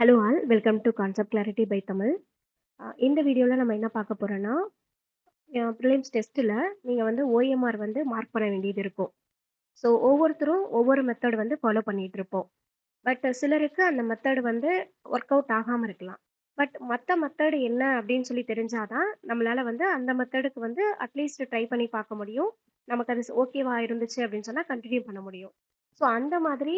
Hello all, welcome to concept clarity by Tamil. இந்த வீடியோவில் நம்ம என்ன பார்க்க போகிறோன்னா, ப்ரிலிம்ஸ் டெஸ்ட்டில் நீங்கள் வந்து ஓஎம்ஆர் வந்து மார்க் பண்ண வேண்டியது இருக்கும். ஸோ ஒவ்வொருத்தரும் ஒவ்வொரு மெத்தட் வந்து ஃபாலோ பண்ணிகிட்டு இருப்போம். பட் சிலருக்கு அந்த மெத்தட் வந்து ஒர்க் அவுட் ஆகாமல் இருக்கலாம். பட் மற்ற மெத்தட் என்ன அப்படின்னு சொல்லி தெரிஞ்சாதான் நம்மளால் வந்து அந்த மெத்தடுக்கு வந்து அட்லீஸ்ட் ட்ரை பண்ணி பார்க்க முடியும். நமக்கு அது ஓகேவா இருந்துச்சு அப்படின்னு சொன்னால் கண்டினியூ பண்ண முடியும். ஸோ அந்த மாதிரி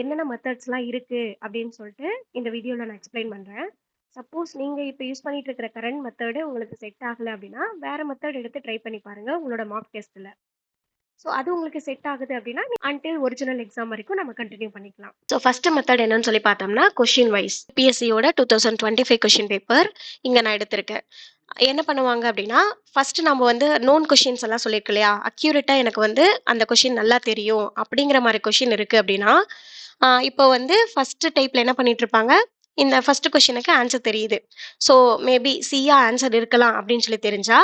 என்னென்ன மெத்தட்ஸ்லாம் இருக்குது அப்படின்னு சொல்லிட்டு இந்த வீடியோவில் நான் எக்ஸ்பிளைன் பண்ணுறேன். சப்போஸ் நீங்கள் இப்போ யூஸ் பண்ணிட்டு இருக்கிற கரண்ட் மெத்தடு உங்களுக்கு செட் ஆகலை அப்படின்னா வேறு மெத்தட் எடுத்து ட்ரை பண்ணி பாருங்கள் உங்களோட மார்க் டெஸ்ட்டில். ஸோ அது உங்களுக்கு செட் ஆகுது அப்படின்னா அன்டில் ஒரிஜினல் எக்ஸாம் வரைக்கும் நம்ம கண்டினியூ பண்ணிக்கலாம். ஸோ ஃபர்ஸ்ட் மெத்தட் என்னன்னு சொல்லி பார்த்தோம்னா கொஷின் வைஸ் பிஎஸ்சியோட 2025 கொஷின் பேப்பர் இங்கே நான் எடுத்திருக்கேன். என்ன பண்ணுவாங்க அப்படின்னா ஃபர்ஸ்ட் நம்ம வந்து நோன் கொஷின்ஸ் எல்லாம் சொல்லியிருக்கு இல்லையா, அக்யூரேட்டாக எனக்கு வந்து அந்த கொஷின் நல்லா தெரியும் அப்படிங்கிற மாதிரி கொஷின் இருக்குது அப்படின்னா இப்போ வந்து ஃபர்ஸ்ட் டைப்பில் என்ன பண்ணிட்டு இருப்பாங்க, இந்த ஃபர்ஸ்ட் கொஷினுக்கு ஆன்சர் தெரியுது. ஸோ மேபி சியா ஆன்சர் இருக்கலாம் அப்படின்னு சொல்லி தெரிஞ்சா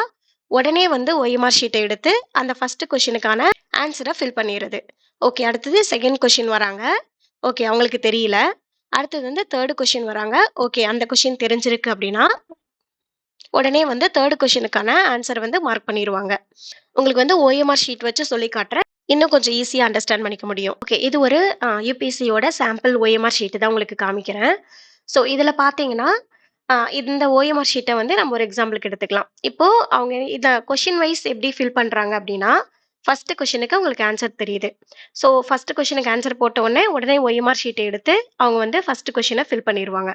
உடனே வந்து ஒய்எம்ஆர் ஷீட்டை எடுத்து அந்த ஃபர்ஸ்ட் கொஷினுக்கான ஆன்சரை ஃபில் பண்ணிடுறது. ஓகே, அடுத்தது செகண்ட் கொஷின் வராங்க. ஓகே, அவங்களுக்கு தெரியல. அடுத்தது வந்து தேர்டு கொஷின் வராங்க. ஓகே, அந்த கொஷின் தெரிஞ்சிருக்கு அப்படின்னா உடனே வந்து தேர்ட் கொஷினுக்கான ஆன்சர் வந்து மார்க் பண்ணிடுவாங்க. உங்களுக்கு வந்து ஓஎம்ஆர் ஷீட் வச்சு சொல்லி காட்டுறேன், இன்னும் கொஞ்சம் ஈஸியாக அண்டர்ஸ்டாண்ட் பண்ணிக்க முடியும். ஓகே, இது ஒரு யூபிசியோட சாம்பிள் ஓஎம்ஆர் ஷீட்டு தான் உங்களுக்கு காமிக்கிறேன். ஸோ இதில் பார்த்தீங்கன்னா இந்த ஓஎம்ஆர் ஷீட்டை வந்து நம்ம ஒரு எக்ஸாம்பிளுக்கு எடுத்துக்கலாம். இப்போ அவங்க இதை கொஷின் வைஸ் எப்படி ஃபில் பண்ணுறாங்க அப்படின்னா ஃபர்ஸ்ட் கொஷினுக்கு உங்களுக்கு ஆன்சர் தெரியுது. ஸோ ஃபர்ஸ்ட் கொஷினுக்கு ஆன்சர் போட்ட உடனே ஒய்எம்ஆர் ஷீட்டை எடுத்து அவங்க வந்து ஃபர்ஸ்ட் கொஷினை ஃபில் பண்ணிடுவாங்க.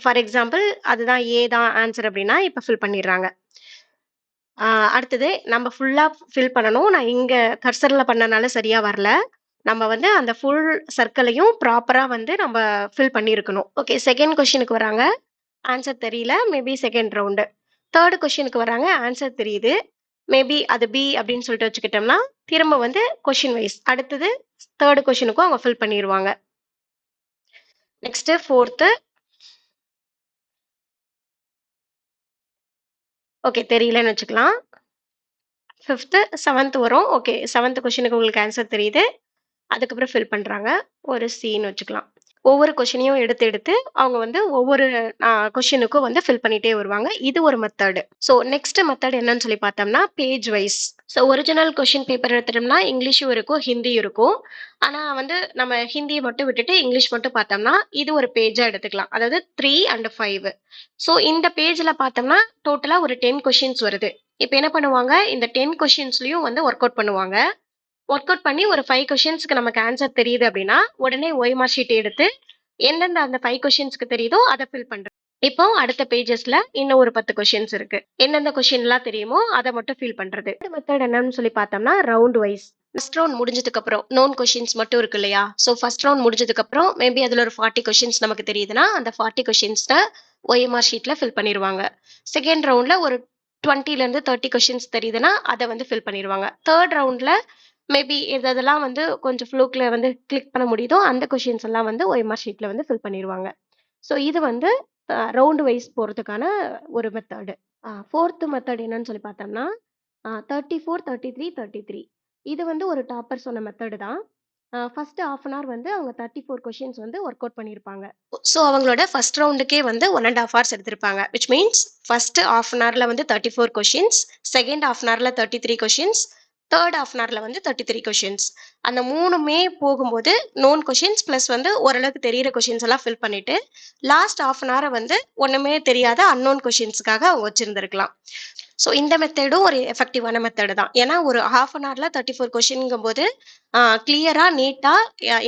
ஃபார் எக்ஸாம்பிள் அதுதான் ஏ தான் ஆன்சர் அப்படின்னா இப்போ ஃபில் பண்ணிடுறாங்க. அடுத்தது நம்ம ஃபுல்லாக ஃபில் பண்ணணும். நான் இங்கே கர்சரில் பண்ணனால சரியாக வரல. நம்ம வந்து அந்த ஃபுல் சர்க்கிளையும் ப்ராப்பராக வந்து நம்ம ஃபில் பண்ணியிருக்கணும். ஓகே, செகண்ட் கொஷினுக்கு வராங்க, ஆன்சர் தெரியல, மேபி செகண்ட் ரவுண்டு. தேர்டு கொஷினுக்கு வராங்க, ஆன்சர் தெரியுது, மேபி அது பி அப்படின்னு சொல்லிட்டு வச்சுக்கிட்டோம்னா திரும்ப வந்து கொஷின் வைஸ் அடுத்தது தேர்டு கொஷினுக்கும் அவங்க ஃபில் பண்ணிடுவாங்க. Next fourth. ஓகே, தெரியலன்னு வச்சுக்கலாம். ஃபிஃப்த்து, செவன்த் வரும். ஓகே, செவன்த் கொஷினுக்கு உங்களுக்கு ஆன்சர் தெரியுது, அதுக்கப்புறம் ஃபில் பண்ணுறாங்க. ஒரு சின்னு வச்சுக்கலாம். ஒவ்வொரு கொஷினையும் எடுத்து எடுத்து அவங்க வந்து ஒவ்வொரு கொஷினுக்கும் வந்து ஃபில் பண்ணிட்டே வருவாங்க. இது ஒரு மெத்தடு. ஸோ நெக்ஸ்ட் மெத்தட் என்னன்னு சொல்லி பார்த்தோம்னா page wise. So original question paper எடுத்துட்டோம்னா இங்கிலீஷும் இருக்கும், ஹிந்தியும் இருக்கும். ஆனால் வந்து நம்ம ஹிந்தியை மட்டும் விட்டுட்டு இங்கிலீஷ் மட்டும் பார்த்தோம்னா இது ஒரு பேஜாக எடுத்துக்கலாம். அதாவது 3 and 5. ஸோ இந்த பேஜில் பார்த்தோம்னா டோட்டலாக ஒரு 10 கொஷின்ஸ் வருது. இப்போ என்ன பண்ணுவாங்க, இந்த 10 கொஷின்ஸ்லையும் வந்து ஒர்க் அவுட் பண்ணுவாங்க. ஒர்க் அவுட் பண்ணி ஒரு 5 கொஷின்ஸ்க்கு நமக்கு ஆன்சர் தெரியுது அப்படின்னா உடனே ஓஎம்ஆர் ஷீட் எடுத்து எந்தெந்த அந்த 5 கொஷின்ஸ்க்கு தெரியுதோ அதை ஃபில் பண்றோம். இப்போ அடுத்த பேஜஸ்ல இன்னும் ஒரு 10 கொஷின்ஸ் இருக்கு. எந்தெந்த கொஷின்லாம் தெரியுமோ அதை மட்டும் ஃபில் பண்றது. மெத்தட் என்னன்னு சொல்லி பார்த்தோம்னா ரவுண்ட் வைஸ். ஃபர்ஸ்ட் ரவுண்ட் முடிஞ்சதுக்கு அப்புறம் நோன் கொஷின்ஸ் மட்டும் இருக்கு இல்லையா, ஸோ ஃபர்ஸ்ட் ரவுண்ட் முடிஞ்சதுக்கு அப்புறம் மேபி அதுல ஒரு 40 கொஷின்ஸ் நமக்கு தெரியுதுன்னா அந்த 40 கொஷின்ஸை ஓஎம்ஆர் ஷீட்ல ஃபில் பண்ணிடுவாங்க. செகண்ட் ரவுண்ட்ல ஒரு 20ல இருந்து 30 கொஷின்ஸ் தெரியுதுன்னா அதை வந்து ஃபில் பண்ணிடுவாங்க. தேர்ட் ரவுண்ட்ல மேபி எதெல்லாம் வந்து கொஞ்சம் ஃப்ளூக்ல வந்து கிளிக் பண்ண முடியுதோ அந்த கொஷின்ஸ் எல்லாம் வந்து ஓஎம்ஆர் ஷீட்ல வந்து ஃபில் பண்ணிடுவாங்க. ஸோ இது வந்து ரவுண்ட் வைஸ் போகிறதுக்கான ஒரு மெத்தடு. ஃபோர்த்து மெத்தட் என்னன்னு சொல்லி பார்த்தோம்னா 34, 33, 33. இது வந்து ஒரு டாப்பர் சொன்ன மெத்தடு தான். ஃபர்ஸ்ட் ஹாஃப் அன் ஹவர் வந்து அவங்க 34 கொஷின்ஸ் வந்து ஒர்க் அவுட் பண்ணியிருப்பாங்க. ஸோ அவங்களோட ஃபர்ஸ்ட் ரவுண்டுக்கே வந்து 1.5 hours எடுத்திருப்பாங்க. Which means first half an ஹவர்ல வந்து 34 கொஷின்ஸ், செகண்ட் ஹாஃப் அன் ஹவர்ல 33 கொஷின்ஸ், தேர்ட் ஹாஃப் அன் ஹவர்ல வந்து 33 கொஷின்ஸ். அந்த மூணுமே போகும்போது நோன் கொஷின்ஸ் ப்ளஸ் வந்து ஓரளவுக்கு தெரியிற கொஷின்ஸ் எல்லாம் ஃபில் பண்ணிட்டு லாஸ்ட் ஹாஃப் அன் ஹவரை வந்து ஒன்றுமே தெரியாத அன்னோன் கொஷின்ஸுக்காக அவங்க வச்சிருந்திருக்கலாம். ஸோ இந்த மெத்தடும் ஒரு எஃபெக்டிவான மெத்தடு தான். ஏன்னா ஒரு ஹாஃப் அன் ஹவர்ல 34 கொஷின்ங்கும் போது கிளியரா நீட்டா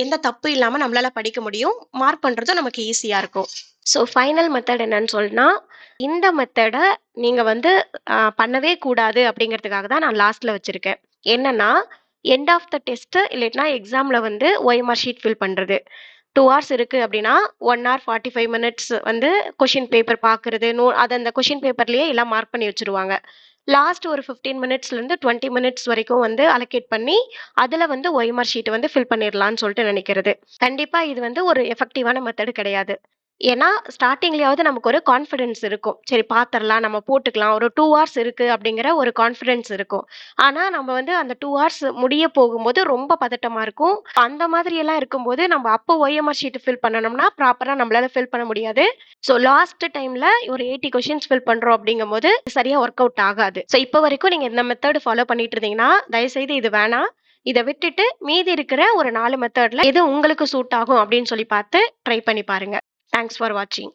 எந்த தப்பு இல்லாம நம்மளால படிக்க முடியும், மார்க் பண்றதும் நமக்கு ஈஸியா இருக்கும். ஸோ ஃபைனல் மெத்தட் என்னன்னு சொன்னா இந்த மெத்தடை நீங்க வந்து பண்ணவே கூடாது அப்படிங்கிறதுக்காக தான் நான் லாஸ்ட்ல வச்சிருக்கேன். என்னன்னா எண்ட் ஆஃப் த டெஸ்ட் இல்லைன்னா எக்ஸாம்ல வந்து ஓஎம்ஆர் ஷீட் ஃபில் பண்றது 2 hours இருக்கு அப்படின்னா 1 hour 45 minutes வந்து கொஷின் பேப்பர் பார்க்கறது, அதை அந்த கொஷின் பேப்பர்லயே எல்லாம் மார்க் பண்ணி வச்சிருவாங்க. லாஸ்ட் ஒரு 15 minutesல இருந்து 20 minutes வரைக்கும் வந்து அலோகேட் பண்ணி அதுல வந்து ஓஎம்ஆர் ஷீட் வந்து ஃபில் பண்ணிடலாம்னு சொல்லிட்டு நினைக்கிறது. கண்டிப்பா இது வந்து ஒரு எஃபெக்டிவான மெத்தடு கிடையாது. ஏன்னா, ஸ்டார்ட்டிங்லயாவது நமக்கு ஒரு கான்ஃபிடன்ஸ் இருக்கும். சரி பாத்துரலாம், நம்ம போட்டுக்கலாம். ஒரு 2 ஹார்ஸ் இருக்கு அப்படிங்கிற ஒரு கான்ஃபிடன்ஸ் இருக்கும். ஆனா, நம்ம வந்து அந்த 2 ஹார்ஸ் முடிய போகும்போது ரொம்ப பதட்டமா இருக்கும். அந்த மாதிரியெல்லாம் இருக்கும்போது, நம்ம அப்போ OMR ஷீட் ஃபில் பண்ணணும்னா, ப்ராப்பரா நம்மளால ஃபில் பண்ண முடியாது. ஸோ லாஸ்ட் டைம்ல ஒரு 80 கொஸ்டின்ஸ் ஃபில் பண்றோம் அப்படிங்கும்போது, சரியா ஒர்க் அவுட் ஆகாது. ஸோ இப்ப வரைக்கும் நீங்க இந்த மெத்தட் ஃபாலோ பண்ணிட்டு இருந்தீங்கன்னா, தயவுசெய்து இது வேணாம். இத விட்டுட்டு மீதி இருக்கிற ஒரு 4 மெத்தட்ல எது உங்களுக்கு சூட் ஆகும் அப்படின்னு சொல்லி பார்த்து ட்ரை பண்ணி பாருங்க. தேங்க்ஸ் ஃபார் வாட்சிங்.